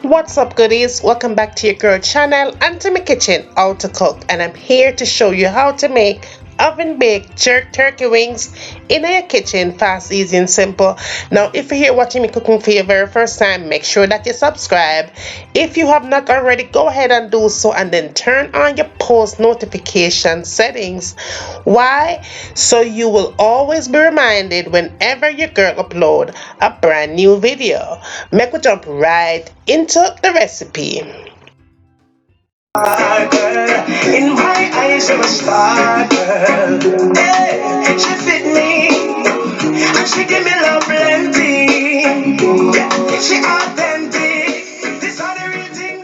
What's up, goodies? Welcome back to your girl channel and to my kitchen, How to Cook, and I'm here to show you how to make oven baked jerk turkey wings in your kitchen, fast, easy, and simple. Now, if you're here watching me cooking for your very first time, make sure that you subscribe. If you have not already, go ahead and do so, and then turn on your post notification settings. Why? So you will always be reminded whenever your girl upload a brand new video. Make we jump right into the recipe. In my eyes, you're a star, girl. Hey, she fit me, and she give me love plenty. Yeah, she authentic. This are the real thing.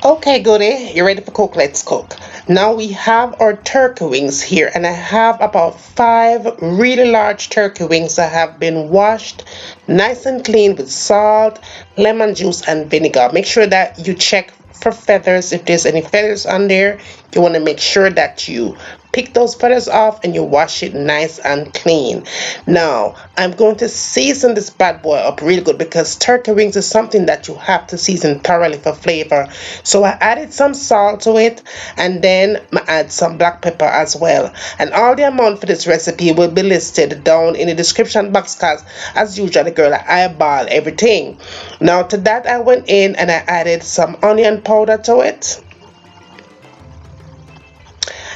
Okay, goodie, you ready for cook? Let's cook. Now we have our turkey wings here, and I have about 5 really large turkey wings that have been washed nice and clean with salt, lemon juice, and vinegar. Make sure that you check for feathers. If there's any feathers on there, you want to make sure that you pick those feathers off and you wash it nice and clean. Now I'm going to season this bad boy up really good, because turkey wings is something that you have to season thoroughly for flavor. So I added some salt to it, and then I add some black pepper as well, and all the amount for this recipe will be listed down in the description box, because as usual the girl I eyeball everything. Now to that I went in and I added some onion powder to it,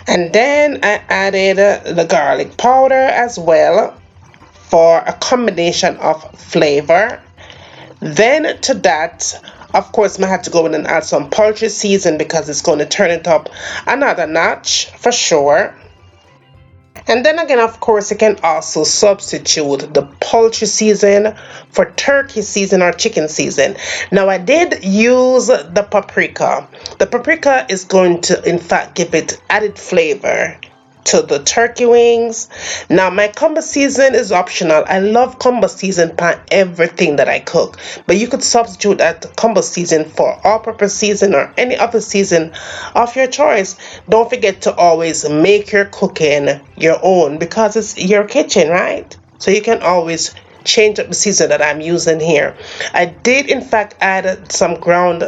and then I added the garlic powder as well for a combination of flavor. Then to that, of course, I had to go in and add some poultry season, because it's going to turn it up another notch for sure. And then again, of course, you can also substitute the poultry season for turkey season or chicken season. Now I did use the paprika. The paprika is going to in fact give it added flavor to the turkey wings. Now my combo season is optional. I love combo season for everything that I cook, but you could substitute that combo season for all-purpose season or any other season of your choice. Don't forget to always make your cooking your own, because it's your kitchen, right? So you can always change up the season that I'm using here. I did in fact add some ground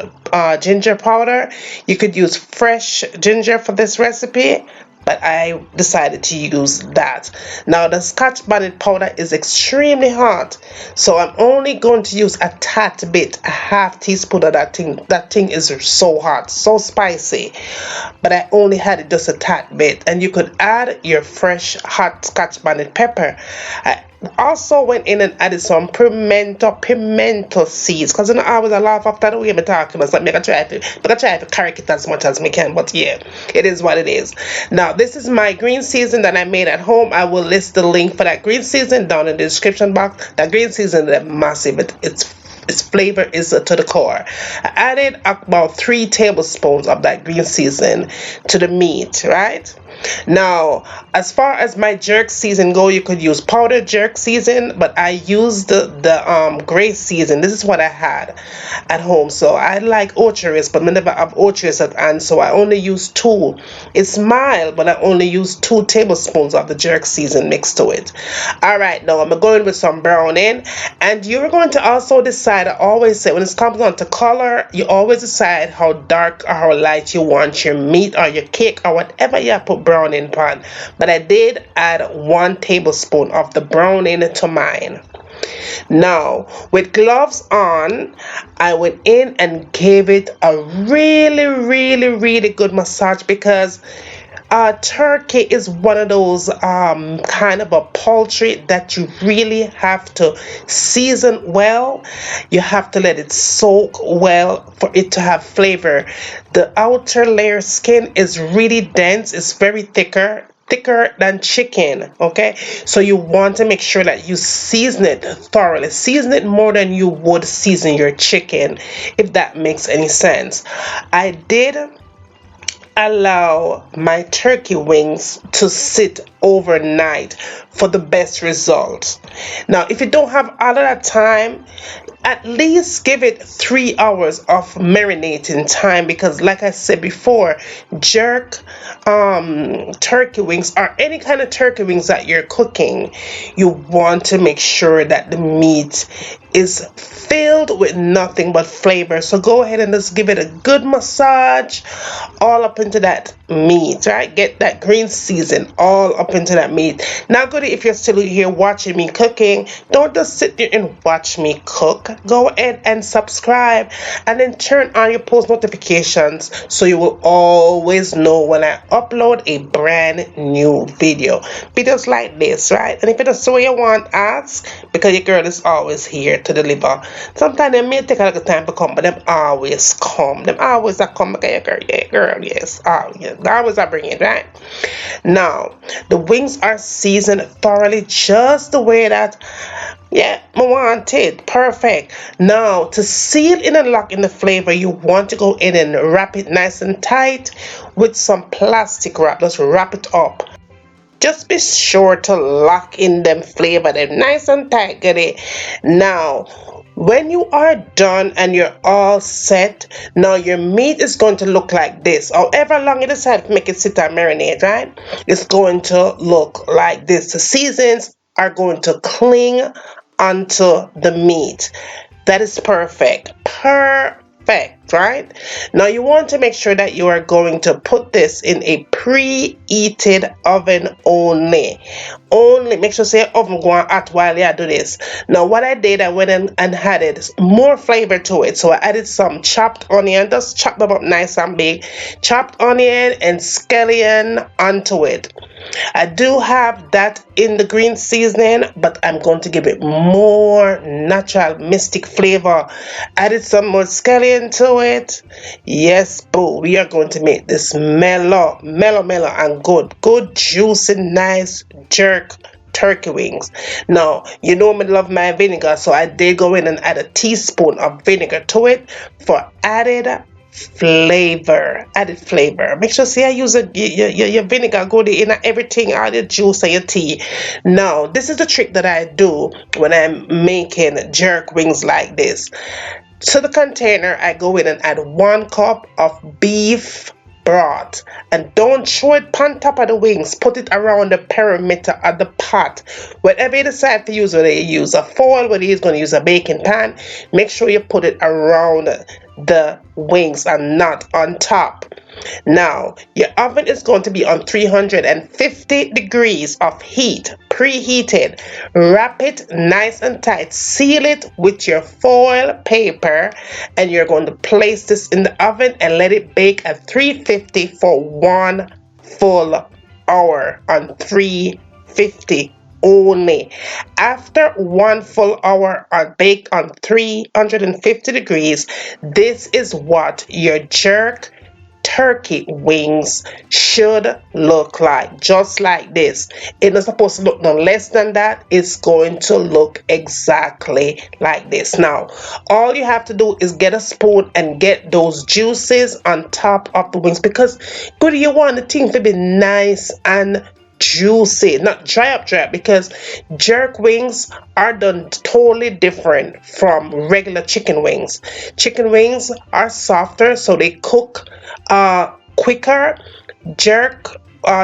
ginger powder. You could use fresh ginger for this recipe, but I decided to use that. Now the Scotch bonnet powder is extremely hot, so I'm only going to use a tad bit, a half teaspoon of that thing. That thing is so hot, so spicy, but I only had it just a tad bit, and you could add your fresh hot Scotch bonnet pepper. I also went in and added some pimento seeds, because I always laugh after the way I'm talking. It's like make a try to correct it as much as I can, but yeah, it is what it is. Now this is my green season that I made at home. I will list the link for that green season down in the description box. That green season is massive. Its flavor is to the core. I added about 3 tablespoons of that green season to the meat, right? Now, as far as my jerk season go, you could use powdered jerk season, but I used the gray season. This is what I had at home. So I like ocharis, but I never have ocharis at hand, so I only use 2. It's mild, but I only use 2 tablespoons of the jerk season mixed to it. All right, now I'm going with some browning, and you're going to also decide. I always say when it comes down to color, you always decide how dark or how light you want your meat or your cake or whatever you put browning pan. But I did add 1 tablespoon of the browning to mine. Now with gloves on, I went in and gave it a really good massage, because turkey is one of those kind of a poultry that you really have to season well. You have to let it soak well for it to have flavor. The outer layer skin is really dense. It's very thicker than chicken. Okay, so you want to make sure that you season it thoroughly. Season it more than you would season your chicken, if that makes any sense. I did allow my turkey wings to sit overnight for the best results. Now if you don't have all of that time, at least give it 3 hours of marinating time, because like I said before, jerk turkey wings or any kind of turkey wings that you're cooking, you want to make sure that the meat is filled with nothing but flavor. So go ahead and just give it a good massage all up into that meat, right? Get that green season all up into that meat. Now, goodie, if you're still here watching me cooking, don't just sit there and watch me cook. Go ahead and subscribe and then turn on your post notifications so you will always know when I upload a brand new video. Videos like this, right? And if it's the way you want, ask, because your girl is always here to deliver. Sometimes they may take a little time to come, but them always come. Them always a come because your girl, yeah, girl, yes. Oh, yes. Always I bring it, right? Now, the wings are seasoned thoroughly just the way that, yeah, I want it. Perfect. Now, to seal in and lock in the flavor, you want to go in and wrap it nice and tight with some plastic wrap. Just wrap it up. Just be sure to lock in them flavor, them nice and tight, get it? Now, when you are done and you're all set, now your meat is going to look like this. However long you decide to make it sit and marinate, right? It's going to look like this. The seasons are going to cling onto the meat. That is perfect. Perfect, right? Now you want to make sure that you are going to put this in a preheated oven only. Only make sure say oven go on hot while you do this. Now what I did, I went in and added more flavor to it. So I added some chopped onion, just chop them up nice and big. Chopped onion and scallion onto it. I do have that in the green seasoning, but I'm going to give it more natural mystic flavor. Added some more scallion to it. Yes, boo, we are going to make this mellow and good juicy nice jerk turkey wings. Now you know me love my vinegar, so I did go in and add a teaspoon of vinegar to it for added flavor. Make sure see I use your vinegar good in everything, all your juice and your tea. Now this is the trick that I do when I'm making jerk wings like this. To the container, I go in and add 1 cup of beef broth, and don't throw it on top of the wings. Put it around the perimeter of the pot. Whatever you decide to use, whether you use a foil, whether you're going to use a baking pan, make sure you put it around the wings and not on top. Now your oven is going to be on 350 degrees of heat, preheated. Wrap it nice and tight, seal it with your foil paper, and you're going to place this in the oven and let it bake at 350 for 1 full hour on 350 only. After 1 full hour baked on 350 degrees, this is what your jerk turkey wings should look like, just like this. It's not supposed to look no less than that. It's going to look exactly like this. Now all you have to do is get a spoon and get those juices on top of the wings, because good, you want the thing to be nice and juicy, not dry up, because jerk wings are done totally different from regular chicken wings. Chicken wings are softer, so they cook quicker. Jerk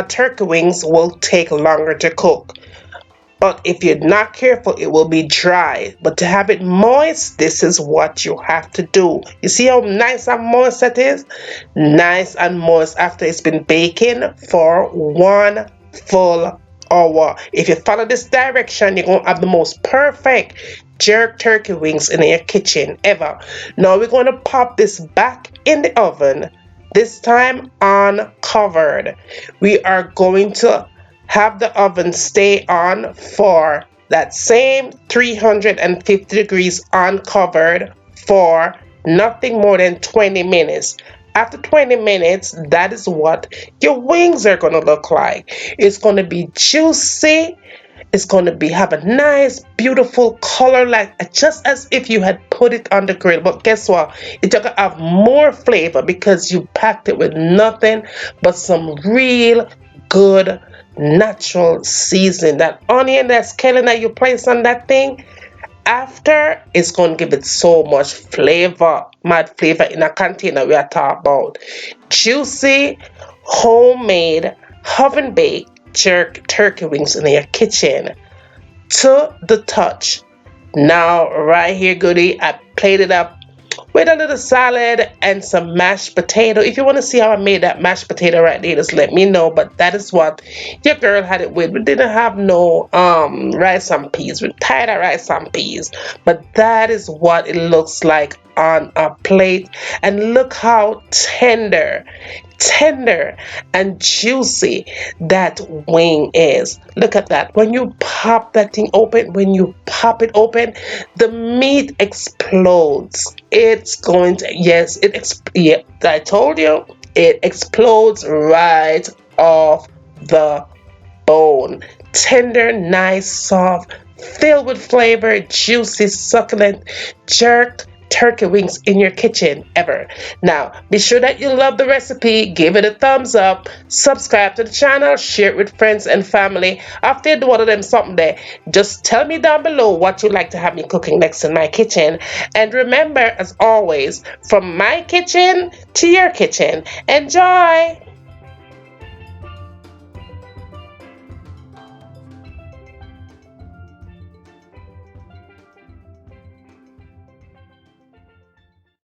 turkey wings will take longer to cook, but if you're not careful, it will be dry. But to have it moist, this is what you have to do. You see how nice and moist that is? Nice and moist after it's been baking for 1 full hour. If you follow this direction, you're going to have the most perfect jerk turkey wings in your kitchen ever. Now we're going to pop this back in the oven, this time uncovered. We are going to have the oven stay on for that same 350 degrees uncovered for nothing more than 20 minutes. After 20 minutes, that is what your wings are going to look like. It's going to be juicy. It's going to have a nice, beautiful color, like just as if you had put it on the grill. But guess what? It's going to have more flavor because you packed it with nothing but some real good natural season. That onion, that scallion that you place on that thing, after, it's going to give it so much flavor, mad flavor in a container we are talking about. Juicy, homemade, oven baked jerk turkey wings in your kitchen to the touch. Now, right here, goodie, I plated up with a little salad and some mashed potato. If you want to see how I made that mashed potato right there, just let me know. But that is what your girl had it with. We didn't have no rice and peas. We're tired of rice and peas. But that is what it looks like on a plate. And look how tender and juicy that wing is. Look at that. When you pop that thing open, when you pop it open, the meat explodes. It's going to, yes, yeah, I told you, it explodes right off the bone. Tender, nice, soft, filled with flavor, juicy, succulent, jerked turkey wings in your kitchen ever. Now, be sure that you love the recipe, give it a thumbs up, subscribe to the channel, share it with friends and family. After you do one of them something there, just tell me down below what you'd like to have me cooking next in my kitchen. And remember, as always, from my kitchen to your kitchen, enjoy!